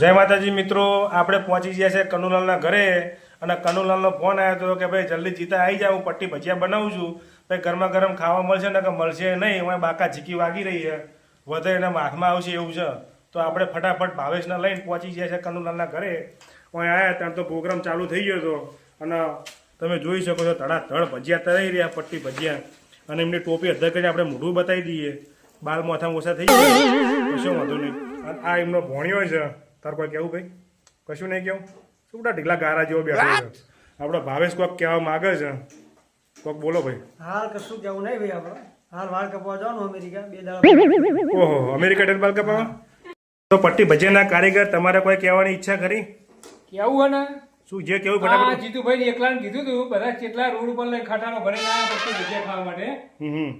જય માતાજી મિત્રો, આપણે પહોંચી ગયા છે કનુલાલના ઘરે અને કનુલાલનો ફોન આવ્યો હતો કે ભાઈ જલ્દી જીતા આવી જાવ, હું પટ્ટી ભજીયા બનાવું છું, ભાઈ ગરમા ગરમ ખાવા મળશે ને કે મળશે નહીં, એમાં બાકા ઝીકી વાગી રહી છે, વધે એના હાથમાં આવશે એવું છે. તો આપણે ફટાફટ ભાવેશને લઈને પહોંચી ગયા છે કનુલાલના ઘરે. અહીં આવ્યા ત્યાં તો પ્રોગ્રામ ચાલુ થઈ ગયો હતો અને તમે જોઈ શકો છો ધડાધડ ભજીયા તરાઈ રહ્યા, પટ્ટી ભજીયા, અને એમની ટોપી અધર કરીને આપણે મોઢું બતાવી દઈએ, બાલ મોથા ઓછા થઈ ગયા, કશું વાંધો નહીં. આ એમનો ભોણિયો છે. તાર કોઈ કેવું ભાઈ? કશું નહીં કેવું? શું બધા ઢીલા ગારા જેવો બેઠો છે? આપણો ભાવેશ કોઈક કહેવા માગે છે, કોઈક બોલો ભાઈ. હાલ કશું કેવું નહીં ભાઈ, આપણે હાલ વાળ કપાવા જવાનું અમેરિકા 2 દાડા. ઓહો, અમેરિકા ટેન બાલ કપાવા? તો પટ્ટી ભજીયાના કારીગર તમારે કોઈ કહેવાની ઈચ્છા ખરી? કેવું ને શું જે કેવું આ ફટાફટ? જીતુભાઈ એકલાને કીધું તું બધા કેટલા રોડ ઉપર લઈ ખટારો ભરીને આયા પટ્ટી ભજીયા ખાવા માટે.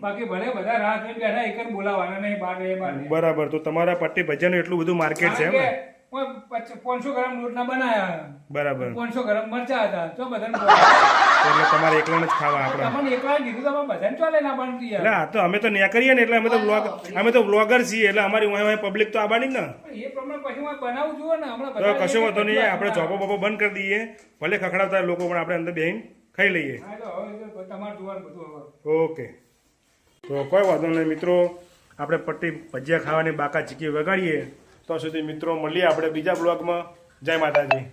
બાકી ભલે બધા રાહ જોઈને બેઠા, એક જ બોલાવાના નહીં, બાર એ બાર. બરાબર. તો તમારા પટ્ટી ભજીયાનું એટલું બધું માર્કેટ છે એમ ને? 500 ગ્રામ લોટના બનાયા, બરાબર. 500 ગ્રામ મરચા હતા, તો બધાને એટલે તમારે એકલાને જ ખાવા આપણે? તમને એકલા કીધું તમે બધાને ચાલે ના બનતી એટલે આ તો અમે તો ન્યા કરીએ ને, એટલે અમે તો બ્લોગર છીએ, એટલે અમારી વાંહે પબ્લિક તો આવવાની ને. એ પ્રમાણે પછી હું બનાવું છું ને હમણાં તો બધા. કશો વાંધો નહીં, આપણે ચોપો બોપો બંધ કરી દઈએ, ભલે ખખડાવતા લોકો પણ આપણે અંદર બેહીને ખાઈ લઈએ. હા, તો હવે તમારે જોવાનું બધું હવે. ઓકે, તો કોઈ વાંધો નહીં મિત્રો, આપણે પટ્ટી ભજીયા ખાવાની બાકા ચીકી વગાડીએ. તો સુધી મિત્રો મળીએ આપણે બીજા બ્લોગમાં. જય માતાજી.